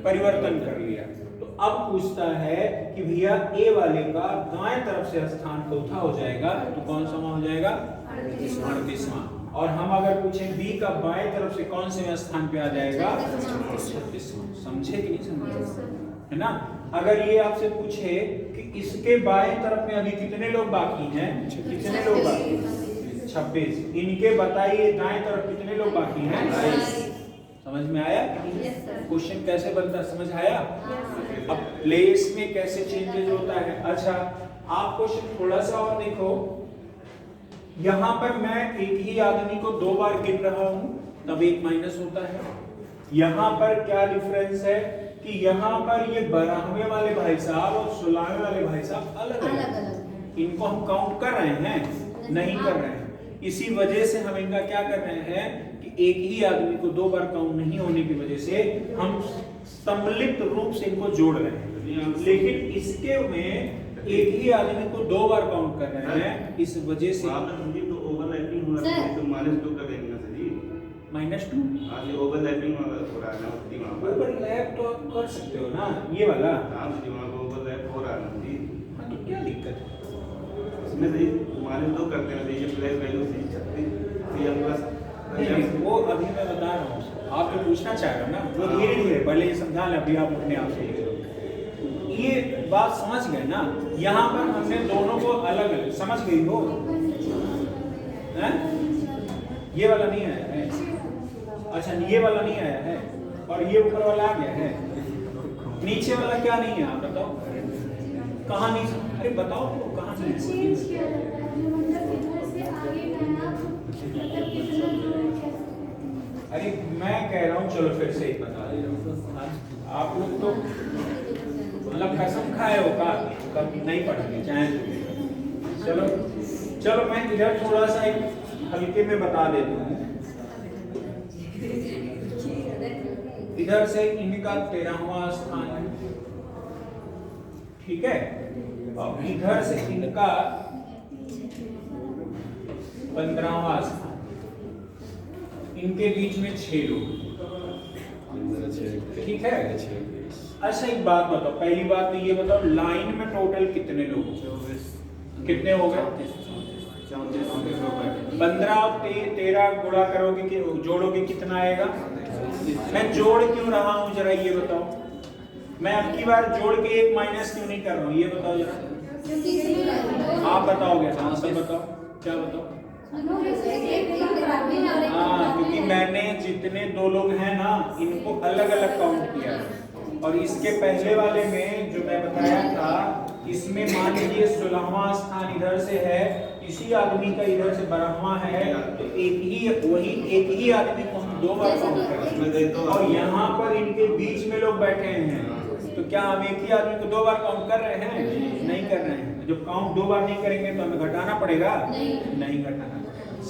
परिवर्तन कर लिया। तो अब पूछता है कि भैया ए वाले का दाएं तरफ से स्थान चौथा हो जाएगा, तो कौन सा हो जाएगा? 38वां। और हम अगर पूछें बी का बाएं तरफ से कौन से स्थान पे आ जाएगा? 36वां। समझे कि नहीं समझे? है ना। अगर ये आपसे पूछे कि इसके बाएं तरफ में अभी कितने लोग बाकी हैं? कितने लोग बाकी? 26। इनके बताइए दाएं तरफ कितने लोग बाकी हैं? 22। समझ में आया? क्वेश्चन कैसे बनता है? समझ आया? अब प्लेस में कैसे चेंजेस होता है। अच्छा आप क्वेश्चन थोड़ा सा और देखो, यहाँ पर मैं एक ही आदमी को 2 बार गिन रहा हूं, तब एक माइनस होता है। यहाँ पर क्या डिफरेंस है कि यहाँ पर ये 12वें वाले भाई साहब और 16वें वाले भाई साहब अलग अलग, इनको हम काउंट कर रहे हैं? नहीं कर रहे हैं। इसी वजह से हम इनका क्या कर रहे हैं कि एक ही आदमी को 2 बार काउंट नहीं होने की वजह से हम सम्मिलित रूप से इनको जोड़ रहे हैं। लेकिन इसके में एक ही आदमी को 2 बार काउंट कर रहे हैं, इस वजह से आपने समझी तो ओवरलैपिंग हो रहा है, तो -2 कर देंगे ना सर जी। -2 हाँ ये ओवरलैपिंग हो रहा है ना जी वहाँ पर। ओवरलैप तो आप कर सकते हो ना, ये वाला। हाँ जी वहाँ पर ओवरलैप हो रहा है ना जी। हाँ, तो क्या दिक्कत है? इसमें से -2 करते हैं, ये प्लेस वैल्यू से CM प्लस नहीं, वो अभी मैं बता रहा हूँ, आप जो पूछना चाह रहे हो ना वो धीरे धीरे पहले ये समझा लें, अभी आप अपने आप से ये बात समझ गए ना। यहाँ पर हमने दोनों को अलग अलग समझ गई हो हैं? ये वाला नहीं आया है, अच्छा ये वाला नहीं आया है, और ये ऊपर वाला आ गया है, नीचे वाला क्या नहीं है आप बताओ, कहाँ नहीं? अरे बताओ तो कहाँ नहीं है? चेंज किया जाता है जो मतलब इधर से आगे जाना मतलब कितना दूर है। अरे मैं कह रहा हूँ चलो फिर से ही बता दे रहा हूँ, आप लोग तो मतलब कसम खाए हो का कभी नहीं पढ़ेंगे चाहे तो। चलो चलो मैं इधर थोड़ा सा एक हल्के में बता देता हूँ। इधर से इनका 13वां स्थान है, ठीक है, और इधर से इनका 15वां स्थान, इनके बीच में 6 लोग, ठीक है। अच्छा एक बात बताओ, पहली बात तो ये बताओ लाइन में टोटल कितने लोग, कितने हो गए? 15 और 13 गुणा करोगे कि जोड़ोगे कितना आएगा? मैं जोड़ क्यों रहा हूँ जरा ये बताओ, मैं अब की बार जोड़ के एक माइनस क्यों नहीं कर रहा हूँ ये बताओ जरा, आप बताओगे आंसर बताओ, क्या बताओ? हाँ, क्योंकि मैंने जितने 2 लोग हैं ना इनको अलग अलग काउंट किया है, और इसके पहले वाले में जो मैं बताया था इसमें मान लीजिए 16वां स्थान इधर से है, इसी आदमी का इधर से 12वां है, तो एक ही आदमी को हम 2 बार काउंट करेंगे, और यहाँ पर इनके बीच में लोग बैठे हैं, तो क्या हम एक ही आदमी को 2 बार काउंट कर रहे हैं? नहीं कर रहे हैं। जब काउंट 2 बार नहीं करेंगे तो हमें घटाना पड़ेगा, नहीं घटाना।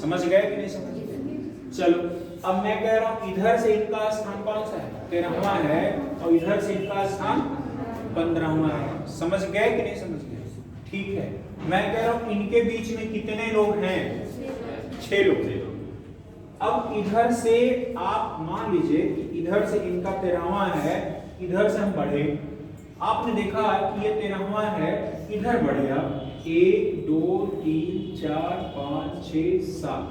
समझ गए कि नहीं समझ गए? चलो अब मैं कह रहा हूँ इधर से इनका स्थान कौन सा है? 13वां है, और इधर से इनका स्थान 15वां है। समझ गए कि नहीं समझ गए? ठीक है, मैं कह रहा हूँ इनके बीच में कितने लोग हैं? 6 लोग। अब इधर से आप मान लीजिए कि इधर से इनका 13वां है, इधर से हम बढ़े, आपने देखा कि ये 13वां है, इधर बढ़े आप 1 2 3 4 5 6 7,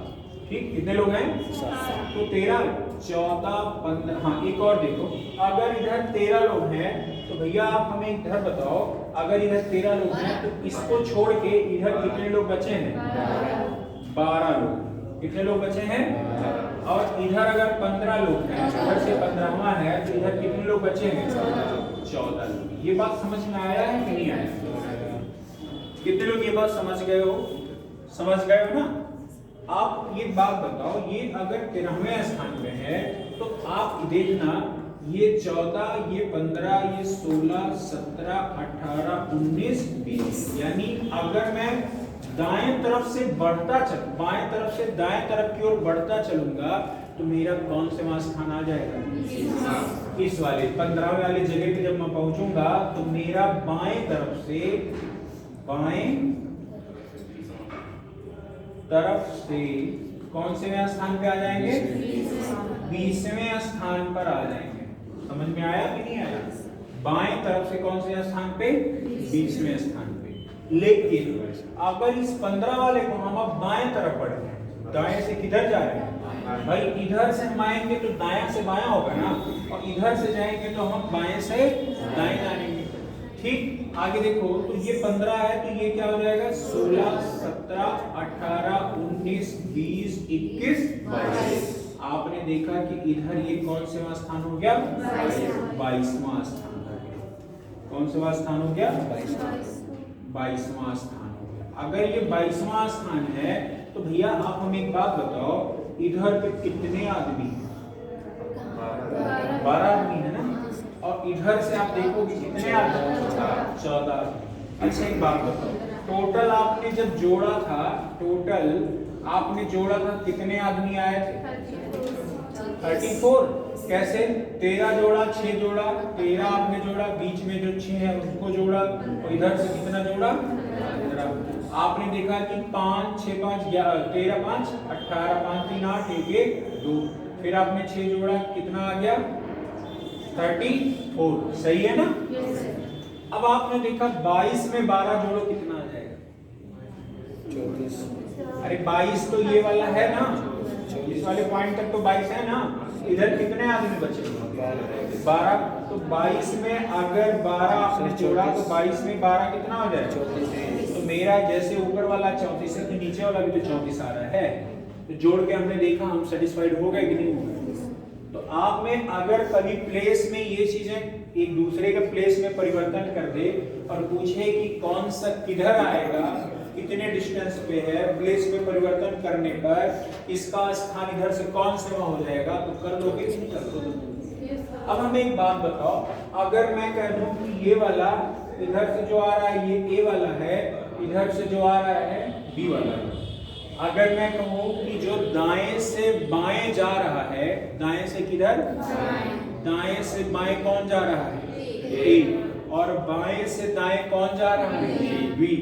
ठीक, कितने लोग हैं? 7। तो 13 14 15, हाँ एक और देखो, अगर इधर 13 लोग हैं तो भैया आप हमें इधर बताओ, अगर इधर 13 लोग हैं तो इसको छोड़ के इधर कितने लोग बचे हैं? 12 लोग। कितने लोग बचे हैं? और इधर अगर 15 लोग हैं, इधर से 15वां है, तो इधर कितने लोग बचे हैं? 14 लोग। ये बात समझ में आया है कि नहीं आया? कितने लोग ये बात समझ गए हो? समझ गए हो ना? आप ये बात बताओ, ये अगर 13वें स्थान पे है तो आप देखना ये 14, ये 15, ये 16, 17, 18, 19, 20, यानी अगर मैं दाएं तरफ से बढ़ता चल, बाएं तरफ से दाएं तरफ की ओर बढ़ता चलूंगा तो मेरा कौन से स्थान आ जाएगा? इस वाले 15वें वाले जगह पे जब मैं पहुंचूंगा तो मेरा बाएं तरफ से कौन से स्थान पे आ जाएंगे? 20वें स्थान पर आ जाएंगे। समझ में आया कि नहीं आया? बाएं तरफ से कौन से स्थान पे? 20वें स्थान पे। लेकिन अगर इस 15 वाले को हम अब बाएं तरफ बढ़े, दाएं से किधर जा रहे हैं भाई? इधर से हम आएंगे तो दाएं से बायां होगा ना, और इधर से जाएंगे तो हम बाएं से दाएं जाएंगे। ठीक, आगे देखो, तो ये 15 है तो ये क्या हो जाएगा? 16, 17, 18, 19, 20, 21, 22। आपने देखा कि इधर ये कौन से स्थान हो गया? 22वां स्थान हो गया। कौन सा स्थान हो गया? 22वां स्थान हो गया। अगर ये 22वां स्थान है तो भैया आप हमें एक बात बताओ, इधर पे कितने आदमी? 12 आदमी है ना, और इधर से आप देखोगे कितने आदमी? 14। अच्छा एक बात बताओ, टोटल आपने जब जोड़ा था, कितने आदमी आए थे? 34। कैसे? 13 जोड़ा, 6 जोड़ा, 13 आपने जोड़ा, बीच में जो 6 है उसको जोड़ा, और इधर से कितना जोड़ा? 15। आपने देखा कि 5 6 5 11 13 5 18 5 3 8 1 1 2, फिर आपने 6 जोड़ा, कितना आ गया? 34। सही है ना? अब आपने देखा 22 में 12 जोड़ो, कितना आ जाएगा? 34। अरे 22 तो ये वाला है ना, इस वाले पॉइंट तक तो 22 है ना। इधर कितने आदमी बचे? 12। तो 22 में अगर 12 आपने जोड़ा तो 22 में 12 कितना हो जाएगा? तो मेरा जैसे ऊपर वाला 34 है, तो नीचे वाला भी तो 34 आ रहा है। तो जोड़ के हमने देखा, हम सेटिस्फाइड हो गए कि नहीं हो गए? तो आप में अगर कभी प्लेस में ये चीजें एक दूसरे के प्लेस में परिवर्तन कर दे और पूछे कि कौन सा किधर आएगा, कितने डिस्टेंस पे है, प्लेस में परिवर्तन करने पर इसका स्थान इधर से कौन से वहां हो जाएगा, तो कर दोगे कि नहीं कर दोगे? अब हमें एक बात बताओ, अगर मैं कह दूं कि ये वाला इधर से जो आ रहा है ये ए वाला है, इधर से जो आ रहा है बी वाला है। अगर मैं कहूं कि जो दाएं से बाएं जा रहा है, दाएं से किधर? दाएं से बाएं कौन जा रहा है? ए। और बाएं से दाएं कौन जा रहा है? बी।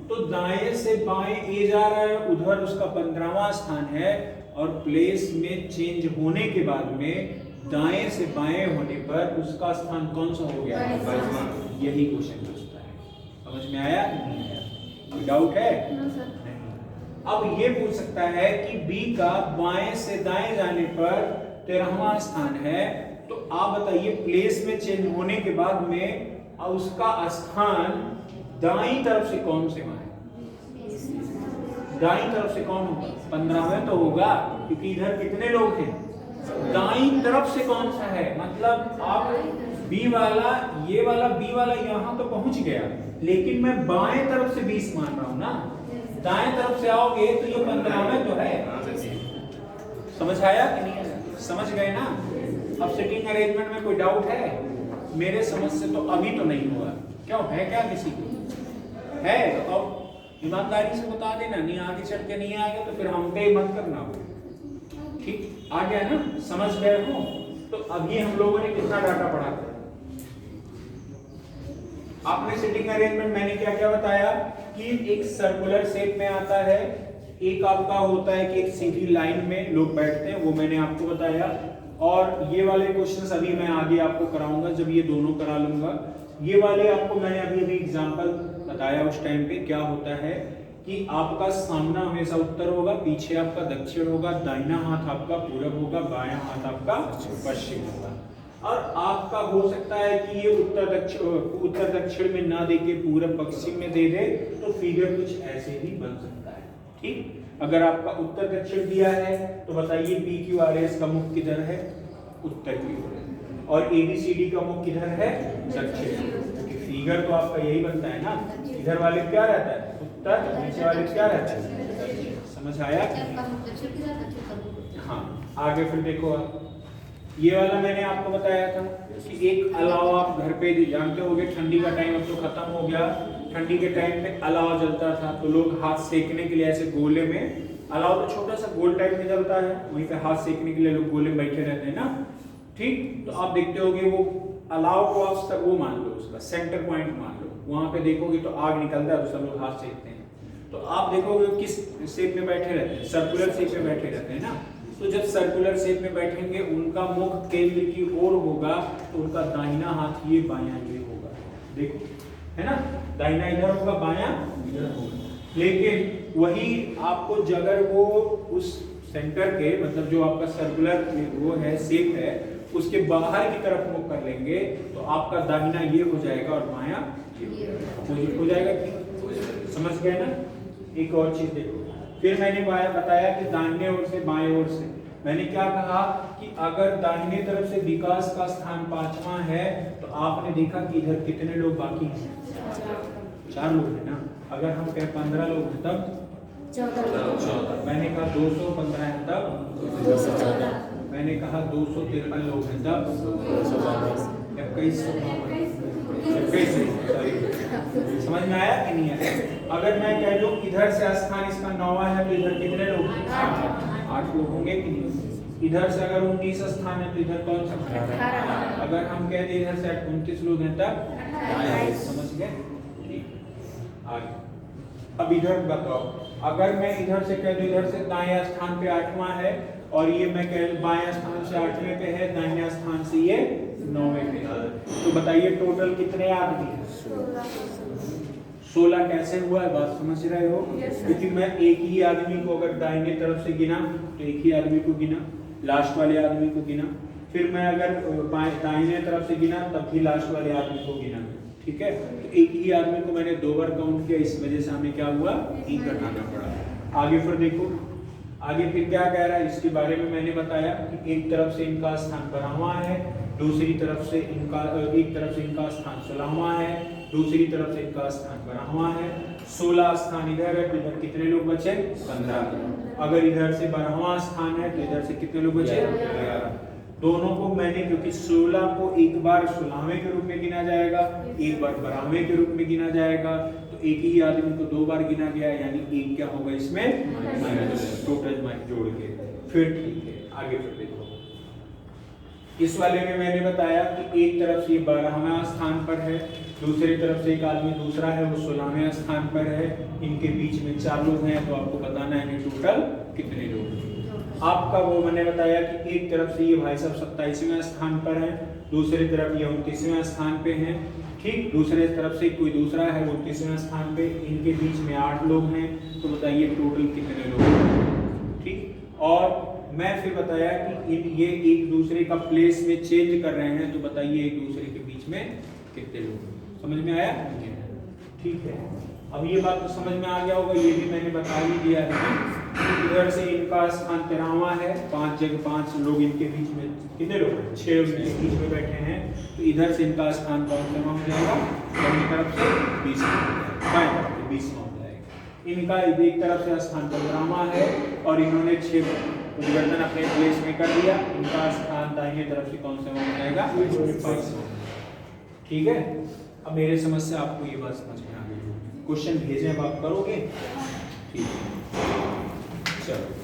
तो दाएं से बाएं ए जा रहा है, उधर उसका 15वां स्थान है, और प्लेस में चेंज होने के बाद में दाएं से बाएं होने पर उसका स्थान कौन सा हो गया? 22वां। यही क्वेश्चन पूछता है। समझ में आया कि नहीं आया? कोई डाउट है? नहीं। अब ये पूछ सकता है कि बी का बाएं से दाएं जाने पर 13वां स्थान है, तो आप बताइए प्लेस में चेंज होने के बाद में उसका स्थान दाईं तरफ से कौन से वहां है? दाईं तरफ से कौन होगा? 15वें तो होगा, क्योंकि इधर कितने लोग हैं? दाईं तरफ से कौन सा है? मतलब आप बी वाला, ये वाला बी वाला यहां तो पहुंच गया, लेकिन मैं बाएं तरफ से 20 मान रहा हूं ना। दाएं तरफ से आओगे तो ये 15वें तो है। समझ आया कि नहीं आया? समझ गए ना? अब सिटिंग अरेंजमेंट में कोई डाउट है? मेरे समझ से तो अभी तो नहीं हुआ। क्यों है क्या किसी को? है तो अब ईमानदारी से बता देना, नहीं आगे चल के नहीं आएगा तो फिर हम पे मत करना। ठीक आ गया ना? समझ गए हो? तो अभी हम लोगों ने कितना डाटा पढ़ा था? आपने सिटिंग अरेंजमेंट मैंने क्या क्या बताया कि एक सर्कुलर शेप में आता है, एक आपका होता है कि एक सीधी लाइन में लोग बैठते हैं, वो मैंने आपको बताया। और ये वाले क्वेश्चंस अभी मैं आगे आपको कराऊंगा, जब ये दोनों करा लूंगा। ये वाले आपको मैंने अभी एग्जांपल बताया उस टाइम पे क्या होता है कि आपका सामना हमेशा उत्तर होगा, पीछे आपका दक्षिण होगा, दाहिना हाथ आपका पूरब होगा, बायां हाथ आपका पश्चिम होगा। और आपका हो सकता है कि ये उत्तर दक्षिण में ना देके पूरब पश्चिम में दे दे, तो फिगर कुछ ऐसे ही बन सकता है। ठीक, अगर आपका उत्तर दक्षिण दिया है तो बताइए पी क्यू आर एस का मुख किधर है? उत्तर की ओर है। और एबीसीडी का मुख किधर है? दक्षिण। क्योंकि फिगर तो आपका यही बनता है ना, इधर वाले क्या रहता है? उत्तर, नीचे वाले क्या रहता है? समझ आया? हाँ, आगे फिर देखो आप, ये वाला मैंने आपको बताया था कि एक अलावा आप घर पे जानते होंगे, ठंडी का टाइम अब तो खत्म हो गया। ठंडी के टाइम पे अलावा जलता था, तो लोग हाथ सेकने के लिए ऐसे गोले में, अलावा तो छोटा सा गोल टाइप में जलता है, वहीं पे हाथ सेकने के लिए लोग गोले में बैठे रहते हैं ना। ठीक, तो आप देखते होगे वो अलाव को आप वो मान लो, उसका सेंटर पॉइंट मान लो, वहां पे देखोगे तो आग निकलता है, तो सब लोग हाथ सेकते हैं। तो आप देखोगे किस शेप में बैठे रहते हैं? सर्कुलर शेप में बैठे रहते हैं ना। तो जब सर्कुलर शेप में बैठेंगे, उनका मुख केंद्र की ओर होगा, तो उनका दाहिना हाथ ये, बायां ये होगा। देखो, है ना, दाहिना इधर होगा, बायां इधर होगा। लेकिन वही आपको अगर वो उस सेंटर के, मतलब जो आपका सर्कुलर वो है, शेप है, उसके बाहर की तरफ मुख कर लेंगे, तो आपका दाहिना ये हो जाएगा और बायां ये हो जाएगा। समझ गए ना? एक और चीज देखो, फिर मैंने बताया कि दाहिने ओर से बाएं ओर से, मैंने क्या कहा कि अगर दाहिने तरफ से विकास का स्थान 5वां है, तो आपने देखा कि इधर कितने लोग बाकी हैं? 4 लोग हैं ना। अगर हम कहें 15 लोग हैं तब 14। मैंने कहा 215 है तब 214। मैंने कहा 253 लोग हैं तब 21। समझ में आया कि नहीं आया? अगर मैं कह दूं इधर से स्थान इसका 9वां है, तो इधर कितने लोग हैं? 8 लोग होंगे कि नहीं? इधर से अगर 19 स्थान है तो इधर कौन सा? 18। अगर हम कह दें इधर से 29 लोग हैं तब 28। समझ गए? ठीक। आगे अब इधर बताओ, अगर मैं इधर से कह दूं इधर से दाएं स्थान पे 8वां है और ये मैं कह बाएं स्थान से 8वें पे है, दाहिने स्थान से ये 9वें पे है, तो बताइए टोटल कितने आदमी हैं? 16 कैसे हुआ है? बात समझ रहे हो? क्योंकि मैं एक ही आदमी को अगर दाहिने तरफ से गिना तो एक ही आदमी को गिना, लास्ट वाले आदमी को गिना, फिर मैं अगर दाहिने तरफ से गिना तब भी लास्ट वाले आदमी को गिना, ठीक है? तो एक ही आदमी को मैंने 2 बार काउंट किया, इस वजह से हमें क्या हुआ? 3 घटाना पड़ा। आगे फिर देखो, आगे फिर क्या कह रहा है इसके बारे में मैंने बताया कि एक तरफ से इनका स्थान 12वां है, दूसरी तरफ से इनका एक तरफ से इनका स्थान 16वां है, दूसरी तरफ से इनका स्थान 12वां है। 16 स्थान इधर है तो इधर कितने लोग बचे? 15। अगर इधर से 12वां स्थान है तो इधर से कितने लोग बचे? 11। दोनों को मैंने, क्योंकि 16 को एक बार 16वें के रूप में गिना जाएगा, एक बार 12वें के रूप में गिना जाएगा, तो एक ही आदमी को 2 बार गिना गया, यानी एक क्या होगा इसमें? टोटल जोड़ के। फिर ठीक है, आगे फिर देखो, इस वाले में मैंने बताया कि एक तरफ से 12वां स्थान पर है, दूसरी तरफ से एक आदमी दूसरा है वो 16वें स्थान पर है, इनके बीच में 4 लोग हैं, तो आपको बताना है कि टोटल कितने लोग हैं। आपका वो मैंने बताया कि एक तरफ से ये भाई साहब 27वें स्थान पर है, दूसरी तरफ ये 29वें स्थान पे हैं, ठीक? दूसरे तरफ से कोई दूसरा है 29वें स्थान पे, इनके बीच में 8 लोग हैं, तो बताइए टोटल कितने लोग हैं, ठीक? और मैं फिर बताया कि ये एक दूसरे का प्लेस में चेंज कर रहे हैं, तो बताइए एक दूसरे के बीच में कितने लोग? समझ में आया? ठीक है, अब ये बात तो समझ में आ गया होगा, ये भी मैंने बता ही दिया है। इधर से इनका स्थान 13वां है, 5 जगह 5 लोग इनके बीच में, कितने लोग? 6 लोग इनके बीच में बैठे हैं, तो इधर से इनका स्थान कौन सा हो जाएगा? दाहिनी तरफ से 20वां हो जाएगा। इनका एक तरफ से स्थान 15वां है और इन्होंने 6 परिवर्तन अपने प्लेस में कर दिया, इनका स्थान दाहिने तरफ से कौन सा हो जाएगा? 22वां। ठीक है, अब मेरे समझ से आपको ये बात समझ में आ गई। क्वेश्चन भेजे अब आप करोगे? ठीक है, चलो।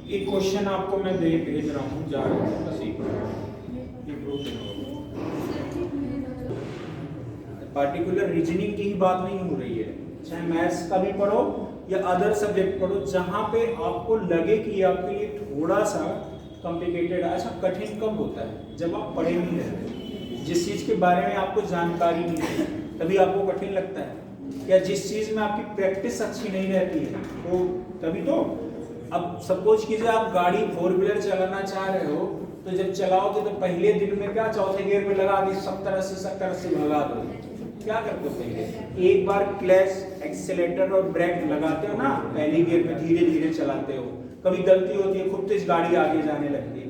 एक क्वेश्चन आपको मैं भेज रहा हूँ, जा रहा हूँ बस एक पार्टिकुलर रीजनिंग की ही बात नहीं हो रही है, चाहे मैथ्स का भी पढ़ो या अदर सब्जेक्ट पढ़ो, जहाँ पे आपको लगे कि आपके लिए थोड़ा सा कॉम्प्लिकेटेड है। अच्छा, कठिन कब होता है? जब आप पढ़े नहीं रहते, जिस चीज़ के बारे में आपको जानकारी नहीं है तभी आपको कठिन लगता है, या जिस चीज़ में आपकी प्रैक्टिस अच्छी नहीं रहती है तो तभी तो। अब सपोज कीजिए आप गाड़ी 4 व्हीलर चलाना चाह रहे हो, तो जब चलाओगे तो पहले दिन में क्या चौथे गियर पे लगा दी 70-80 भगा दो, क्या करते हो? पहले एक बार क्लच, एक्सीलरेटर और ब्रेक लगाते हो ना, पहले गियर पे धीरे धीरे चलाते हो, कभी गलती होती है खूब तेज गाड़ी आगे जाने लगती है,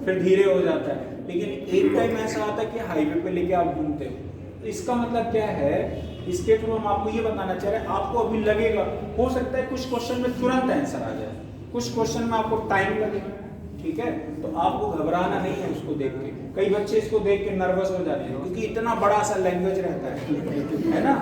फिर धीरे हो जाता है, लेकिन एक टाइम ऐसा आता है कि हाईवे पे लेके आप घूमते हो। तो इसका मतलब क्या है? इसके थ्रू हम आपको ये बताना चाह रहे हैं, आपको अभी लगेगा, हो सकता है कुछ क्वेश्चन में तुरंत आंसर आ जाए, कुछ क्वेश्चन में आपको टाइम लगेगा, ठीक है? तो आपको घबराना नहीं है उसको देख के। कई बच्चे इसको देख के नर्वस हो जाते हैं क्योंकि इतना बड़ा सा लैंग्वेज रहता है ना,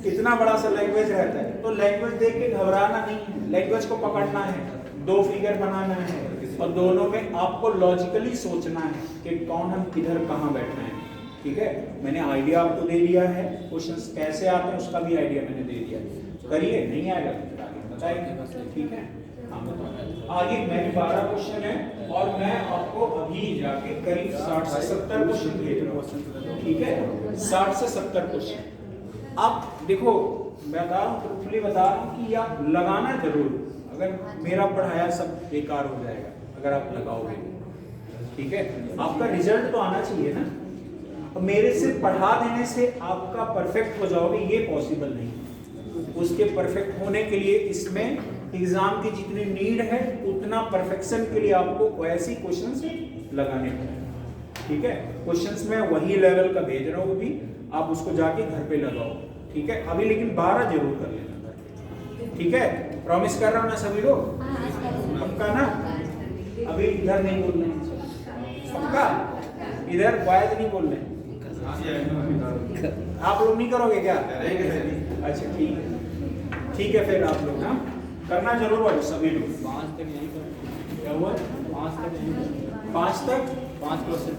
इतना बड़ा सा लैंग्वेज रहता है, तो लैंग्वेज देख के घबराना नहीं है, लैंग्वेज को पकड़ना है, 2 फिगर बनाना है और दोनों में आपको लॉजिकली सोचना है कि कौन हम किधर कहाँ बैठना है, ठीक है? मैंने आइडिया आपको दे दिया है, क्वेश्चंस कैसे आते हैं उसका भी आइडिया मैंने दे दिया है, करिए, नहीं आएगा तो आगे बताएंगे, ठीक है? हाँ बताओ। आगे मेरे 12 क्वेश्चन है और मैं आपको अभी जाके करीब 60 से 70 क्वेश्चन भेज रहा हूँ, ठीक है? 60 से 70 क्वेश्चन। आप देखो, मैं बता रहा हूँ, ट्रूथफुली बता रहा हूँ कि आप लगाना जरूर, अगर मेरा पढ़ाया सब बेकार हो जाएगा अगर आप लगाओगे, ठीक है? आपका रिजल्ट तो आना चाहिए ना, अब मेरे से पढ़ा देने से आपका परफेक्ट हो जाओगे ये पॉसिबल नहीं। उसके परफेक्ट होने के लिए इसमें एग्जाम की जितनी नीड है उतना परफेक्शन के लिए आपको ऐसी क्वेश्चंस लगाने पड़ेंगे। ठीक है, क्वेश्चंस में वही लेवल का भेज रहा हूँ, भी आप उसको जाके घर पे लगाओ। ठीक है, अभी लेकिन 12 जरूर कर लेना। ठीक है, प्रॉमिस कर रहा हूँ ना सभी लोग, पक्का ना? अभी इधर नहीं बोलना है, पक्का? इधर बॉयज नहीं बोल रहे, आप लोग नहीं करोगे क्या? अच्छा ठीक है, ठीक है, फिर आप लोग ना करना जरूर वाले सभी लोग। 5 तक नहीं कर, क्या हुआ? 5 तक नहीं कर, 5 तक 5 क्वेश्चन